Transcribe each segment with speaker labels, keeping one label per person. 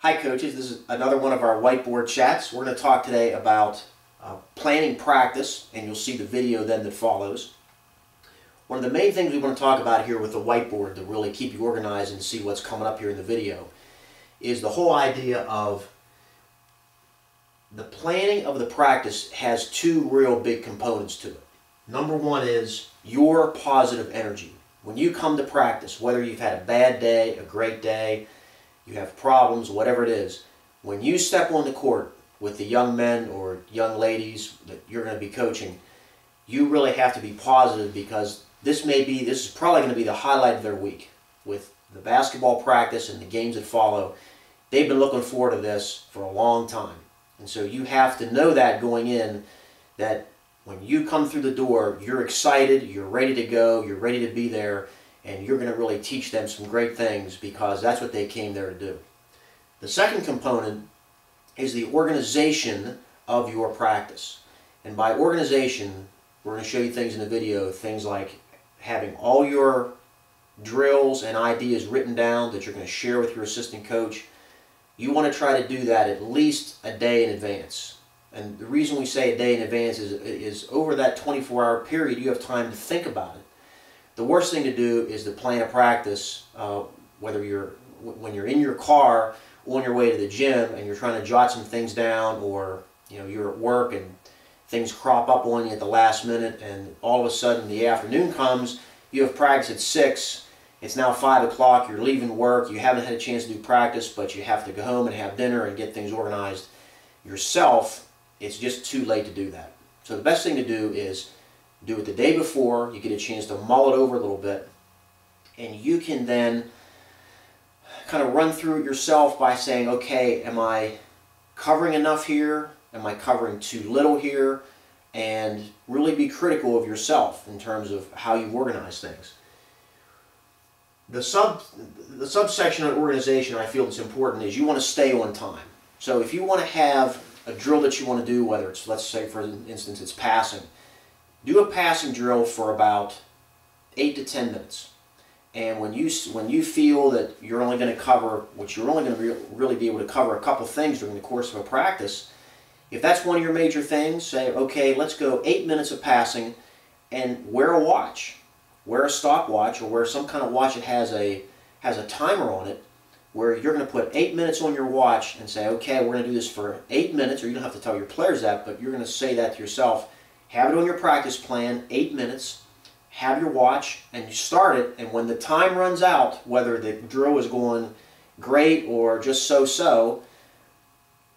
Speaker 1: Hi coaches, this is another one of our whiteboard chats. We're going to talk today about planning practice, and you'll see the video then that follows. One of the main things we want to talk about here with the whiteboard to really keep you organized and see what's coming up here in the video is the whole idea of the planning of the practice has two real big components to it. Number one is your positive energy. When you come to practice, whether you've had a bad day, a great day, you have problems, whatever it is, when you step on the court with the young men or young ladies that you're going to be coaching, you really have to be positive, because this is probably going to be the highlight of their week. With the basketball practice and the games that follow, they've been looking forward to this for a long time. And so you have to know that going in, that when you come through the door, you're excited, you're ready to go, you're ready to be there, and you're going to really teach them some great things, because that's what they came there to do. The second component is the organization of your practice. And by organization, we're going to show you things in the video, things like having all your drills and ideas written down that you're going to share with your assistant coach. You want to try to do that at least a day in advance. And the reason we say a day in advance is over that 24-hour period, you have time to think about it. The worst thing to do is to plan a practice, when you're in your car on your way to the gym and you're trying to jot some things down, or you're at work and things crop up on you at the last minute, and all of a sudden the afternoon comes, you have practice at 6, it's now 5 o'clock, you're leaving work, you haven't had a chance to do practice, but you have to go home and have dinner and get things organized yourself. It's just too late to do that. So the best thing to do is do it the day before. You get a chance to mull it over a little bit, and you can then kind of run through it yourself by saying, okay, am I covering enough here? Am I covering too little here? And really be critical of yourself in terms of how you organize things. The subsection on organization I feel that's important is you want to stay on time. So if you want to have a drill that you want to do, whether it's, let's say for instance, it's passing, do a passing drill for about 8 to 10 minutes. And when you feel that you're only going to cover, which you're only going to really be able to cover a couple things during the course of a practice, if that's one of your major things, say, okay, let's go 8 minutes of passing, and wear a watch. Wear a stopwatch, or wear some kind of watch that has a timer on it, where you're going to put 8 minutes on your watch and say, okay, we're going to do this for 8 minutes, or you don't have to tell your players that, but you're going to say that to yourself. Have it on your practice plan, 8 minutes, have your watch, and you start it, and when the time runs out, whether the drill is going great or just so-so,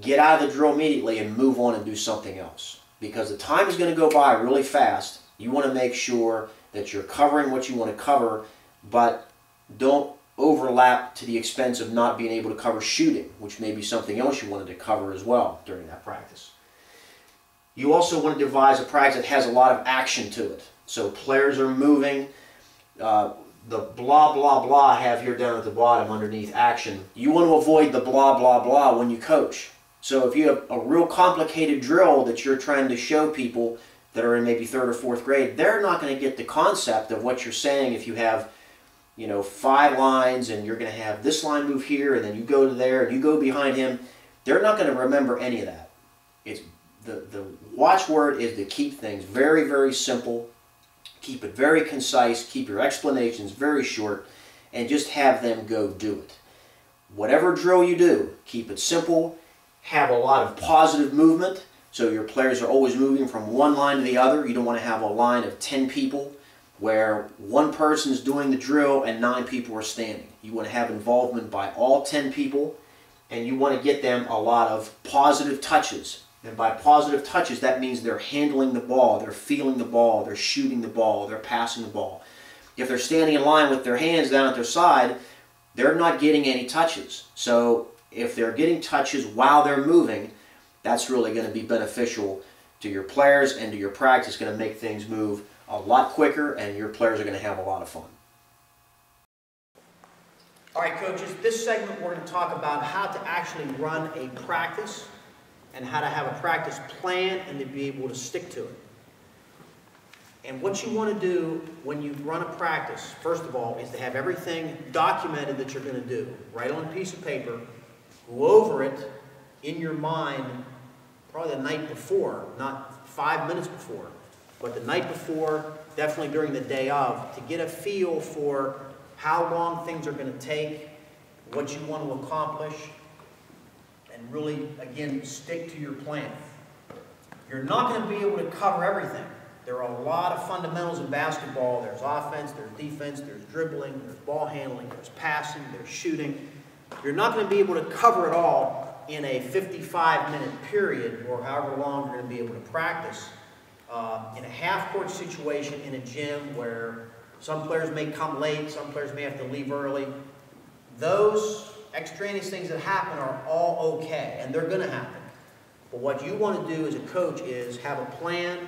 Speaker 1: get out of the drill immediately and move on and do something else. Because the time is going to go by really fast. You want to make sure that you're covering what you want to cover, but don't overlap to the expense of not being able to cover shooting, which may be something else you wanted to cover as well during that practice. You also want to devise a practice that has a lot of action to it. So players are moving. The blah, blah, blah I have here down at the bottom underneath action. You want to avoid the blah, blah, blah when you coach. So if you have a real complicated drill that you're trying to show people that are in maybe 3rd or 4th grade, they're not going to get the concept of what you're saying if you have 5 lines and you're going to have this line move here and then you go to there and you go behind him. They're not going to remember any of that. It's the watchword is to keep things very, very simple. Keep it very concise. Keep your explanations very short, and just have them go do it. Whatever drill you do, keep it simple. Have a lot of positive movement, so your players are always moving from one line to the other. You don't want to have a line of 10 people where one person is doing the drill and 9 people are standing. You want to have involvement by all 10 people, and you want to get them a lot of positive touches. And by positive touches, that means they're handling the ball, they're feeling the ball, they're shooting the ball, they're passing the ball. If they're standing in line with their hands down at their side, they're not getting any touches. So if they're getting touches while they're moving, that's really going to be beneficial to your players and to your practice. It's going to make things move a lot quicker, and your players are going to have a lot of fun. All right, coaches, this segment we're going to talk about how to actually run a practice, and how to have a practice plan and to be able to stick to it. And what you want to do when you run a practice, first of all, is to have everything documented that you're going to do. Write on a piece of paper go over it in your mind probably the night before, not 5 minutes before, but the night before, definitely during the day of, to get a feel for how long things are going to take, what you want to accomplish, and really, again, stick to your plan. You're not going to be able to cover everything. There are a lot of fundamentals in basketball. There's offense, there's defense, there's dribbling, there's ball handling, there's passing, there's shooting. You're not going to be able to cover it all in a 55-minute period, or however long you're going to be able to practice. In a half-court situation in a gym where some players may come late, some players may have to leave early, those extraneous things that happen are all okay, and they're going to happen. But what you want to do as a coach is have a plan,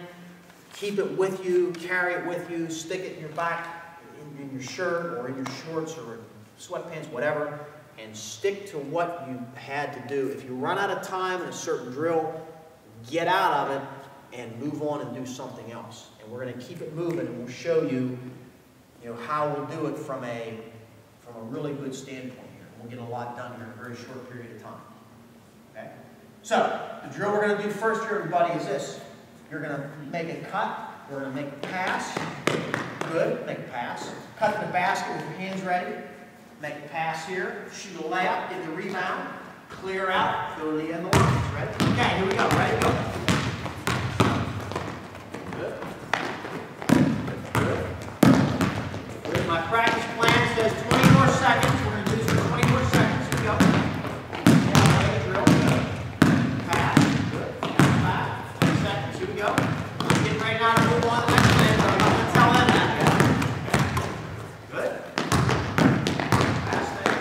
Speaker 1: keep it with you, carry it with you, stick it in your back, in your shirt, or in your shorts, or sweatpants, whatever, and stick to what you had to do. If you run out of time in a certain drill, get out of it and move on and do something else. And we're going to keep it moving, and we'll show you, how we'll do it from a really good standpoint here. We'll get a lot done here in a very short period of time. Okay? So, the drill we're going to do first here, everybody, is this. You're going to make a cut. We're going to make a pass. Good. Make a pass. Cut to the basket with your hands ready. Make a pass here. Shoot a layup. Get the rebound. Clear out. Go to the end of the lines. Ready? Okay, here we go. Ready? Go. Good. Good. Good. My practice plan says 20 more seconds. We're going to do this for 20 more seconds. Here we go. Drill. Pass. Good. Back. 20 seconds. Here we go. Getting ready now to move on to the next thing. I'm not going to tell them that yet. Good. Pass there.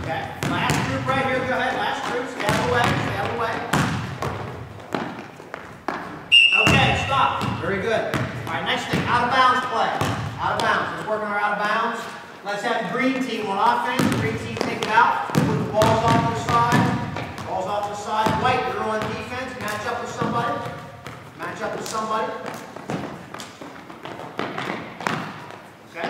Speaker 1: Okay. Last group right here. Go ahead. Last group. Stay out of the way. Stay out of the way. Okay. Stop. Very good. All right. Next thing. Out of bounds play. Out of bounds. Let's work on our out of bounds. Let's have the green team on offense. The green team take it out. Put the balls off to the side. Balls off to the side. White, you're on defense. Match up with somebody. Match up with somebody. Okay?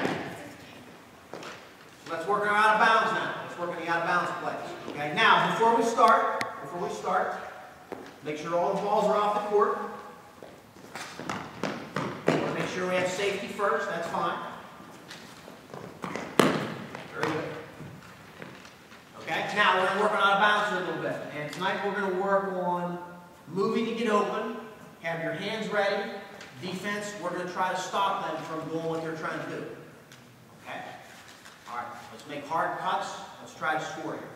Speaker 1: So let's work on our out of bounds now. Let's work on the out of bounds plays. Okay? Now, before we start, make sure all the balls are off the court. Make sure we have safety first. That's fine. Very good. Okay, now we're going to work on out of bounds here a little bit. And tonight we're going to work on moving to get open. Have your hands ready. Defense, we're going to try to stop them from doing what they're trying to do. Okay? All right, let's make hard cuts. Let's try to score here.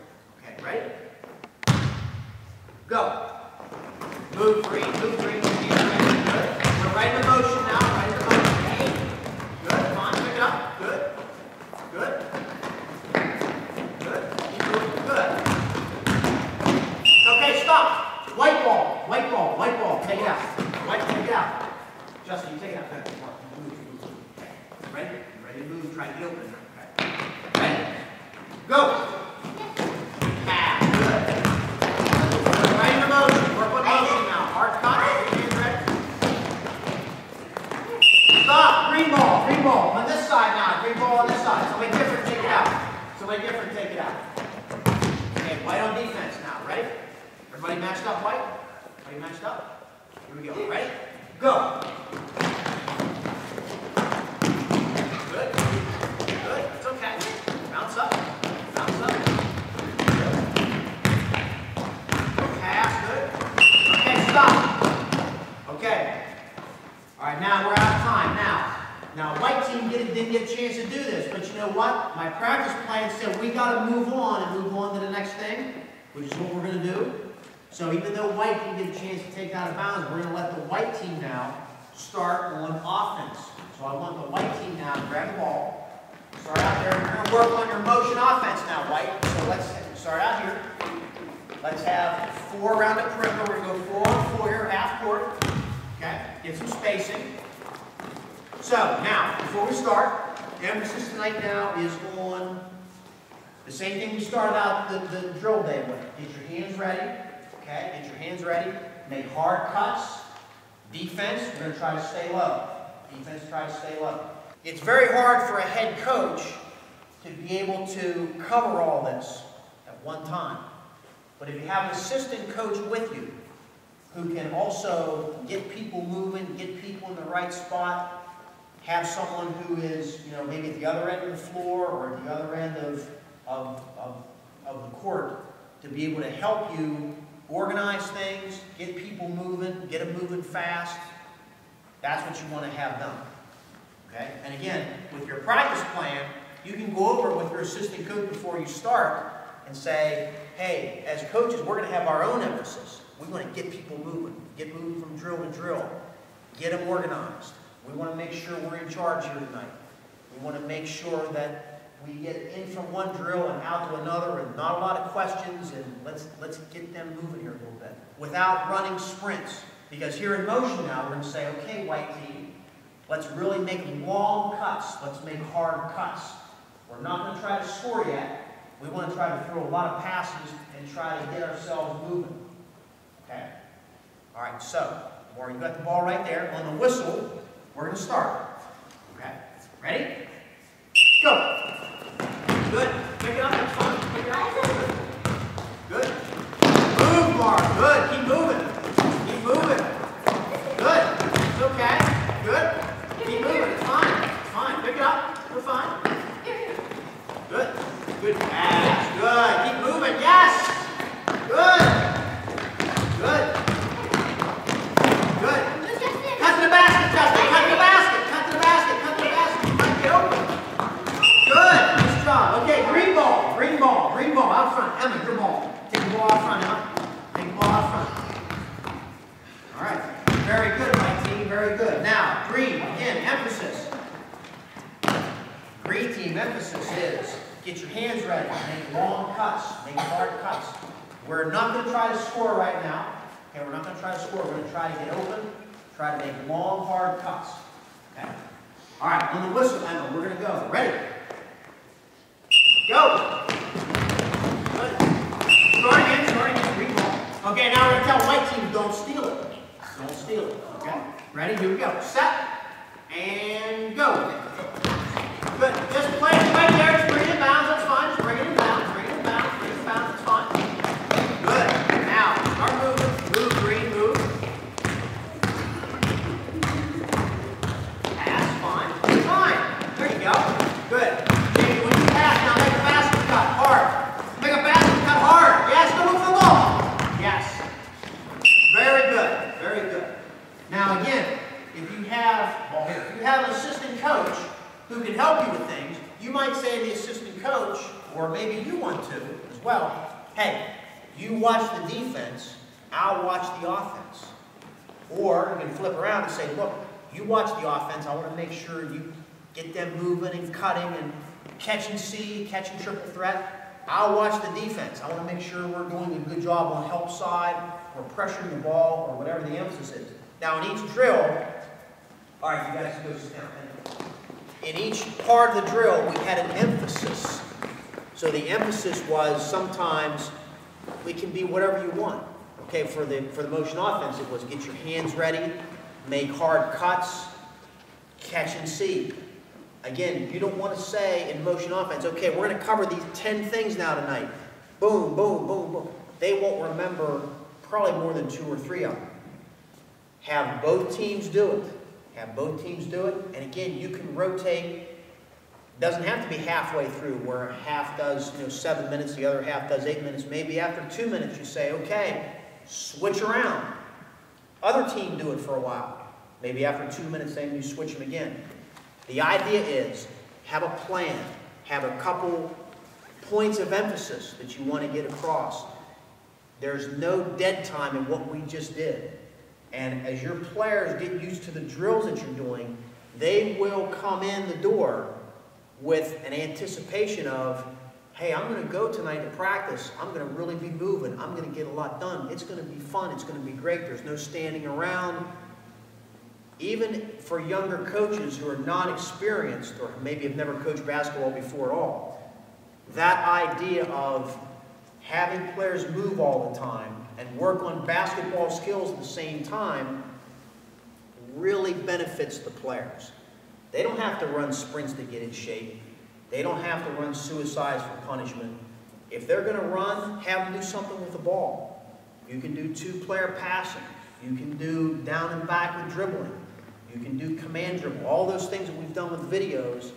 Speaker 1: Okay, ready? Go. Move green, move green. Good. We're right in the motion now. Right in the motion. Good. Come on, pick it up. Good. Good. Good. Keep moving. Good. Okay, stop. White ball. White ball. White ball. Take it out. White, take it out. Justin, you take it out. Good. Move. Okay. Ready? Ready to move. Try to get open. Okay. Ready? Go. Pass. Good. Right in the motion. Work with motion now. Hard cut. Hands ready. Stop. Green ball. Green ball. On this side now. Green ball on this side. Somebody different, take it out. Somebody different, take it out. Okay, white on defense now. Ready? Everybody matched up, white? Everybody matched up? Here we go. Ready? Go. Good. Good. It's okay. Bounce up. Bounce up. Good. Pass. Good. Okay, stop. Okay. All right, now we're out of time. Now white team didn't get a chance to do this, but you know what? My practice plan said we got to move on to the next thing, which is what we're going to do. So even though white didn't get a chance to take out of bounds, we're going to let the white team now start on offense. So I want the white team now to grab the ball, start out there. We're going to work on your motion offense now, white. So let's start out here. Let's have 4 around the perimeter. We're going to go 4 on 4 here, half court. Okay, get some spacing. So now, before we start, emphasis tonight now is on the same thing we started out the drill day with. Get your hands ready. Okay, get your hands ready. Make hard cuts. Defense, we're going to try to stay low. Defense, try to stay low. It's very hard for a head coach to be able to cover all this at one time. But if you have an assistant coach with you who can also get people moving, get people in the right spot, have someone who is, maybe at the other end of the floor or at the other end of the court to be able to help you organize things, get people moving, get them moving fast, that's what you want to have done. Okay? And again, with your practice plan, you can go over it with your assistant coach before you start and say, hey, as coaches, we're going to have our own emphasis. We want to get people moving, get moving from drill to drill, get them organized. We want to make sure we're in charge here tonight. We want to make sure that we get in from one drill and out to another and not a lot of questions, and let's get them moving here a little bit without running sprints. Because here in motion now, we're going to say, okay, white team, let's really make long cuts. Let's make hard cuts. We're not going to try to score yet. We want to try to throw a lot of passes and try to get ourselves moving. Okay? All right, so, Maureen, you got the ball right there. On the whistle, we're going to start. Okay? Ready? Go! Good. Pick it up. That's fine. Pick it up. Good. Move, Mark. Good. Keep moving. Keep moving. Good. It's okay. Good. Keep moving. It's fine. It's fine. Pick it up. We're fine. Good. Good pass. Good. Keep moving. Yes. Good. Good. Good. Cut to the basket, Justin. Cut to the basket. Cut to the basket. Cut to the basket. You might get open. Good. Nice job. Okay, green ball. Green ball. Green ball. Out front. Emma, your ball. Take the ball out front, Emma. Take the ball out front. All right. Very good, my team. Very good. Now, green. Again, emphasis. Green team emphasis is get your hands ready. Make long cuts. Make hard cuts. We're not going to try to score right now. Okay, we're not going to try to score. We're going to try to get open. Try to make long, hard cuts. Okay. All right, on the whistle, Emma, we're going to go. Ready? Go. Good. Starting in, green ball. Okay, now we're going to tell white team, don't steal it. Don't steal it. Okay? Ready? Here we go. Set. And go. Good. Just play it right there. Just bring it in bounds. That's fine. Just bring it in bounds. Bring it in bounds. Bring it in bounds. That's fine. Good. Now, start moving. Move, green, move. Pass. Fine. Fine. There you go. Good. Jamie, when you pass, now make a basket cut. Hard. Make a basket cut hard. Yes. Go move the ball. Yes. Very good. Very good. Now, again, if you have an assistant coach who can help you with things, you might say to the assistant coach, or maybe you want to as well, hey, you watch the defense, I'll watch the offense. Or you can flip around and say, look, you watch the offense, I want to make sure you get them moving and cutting and catch and see, catch and triple threat. I'll watch the defense. I want to make sure we're doing a good job on help side, or pressuring the ball, or whatever the emphasis is. Now in each drill, all right, you guys can go sit down. In each part of the drill, we had an emphasis. So the emphasis was sometimes it can be whatever you want. Okay, for the motion offense, it was get your hands ready, make hard cuts, catch and see. Again, you don't want to say in motion offense, okay, we're going to cover these 10 things now tonight. Boom, boom, boom, boom. They won't remember probably more than 2 or 3 of them. Have both teams do it. Have both teams do it. And again, you can rotate. It doesn't have to be halfway through where half does 7 minutes, the other half does 8 minutes. Maybe after 2 minutes you say, okay, switch around. Other team do it for a while. Maybe after 2 minutes then you switch them again. The idea is have a plan. Have a couple points of emphasis that you want to get across. There's no dead time in what we just did. And as your players get used to the drills that you're doing, they will come in the door with an anticipation of, hey, I'm going to go tonight to practice. I'm going to really be moving. I'm going to get a lot done. It's going to be fun. It's going to be great. There's no standing around. Even for younger coaches who are not experienced or maybe have never coached basketball before at all, that idea of having players move all the time and work on basketball skills at the same time really benefits the players. They don't have to run sprints to get in shape.
Speaker 2: They don't have to run suicides for punishment. If they're going to run, have them do something with the ball. You can do two-player passing. You can do down and backward dribbling. You can do command dribble. All those things that we've done with videos,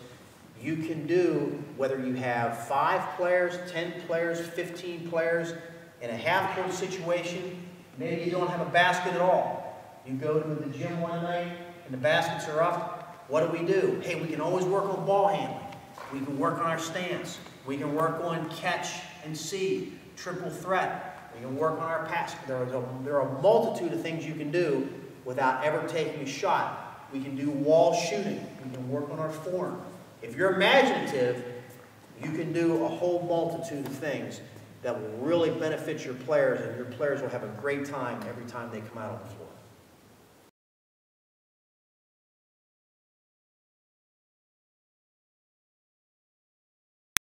Speaker 2: you can do whether you have 5 players, 10 players, 15 players in a half-court situation. Maybe you don't have a basket at all. You go to the gym one night and the baskets are up. What do? Hey, we can always work on ball handling. We can work on our stance. We can work on catch and see, triple threat. We can work on our pass. There are a multitude of things you can do without ever taking a shot. We can do wall shooting. We can work on our form. If you're imaginative, you can do a whole multitude of things that will really benefit your players, and your players will have a great time every time they come out on the floor.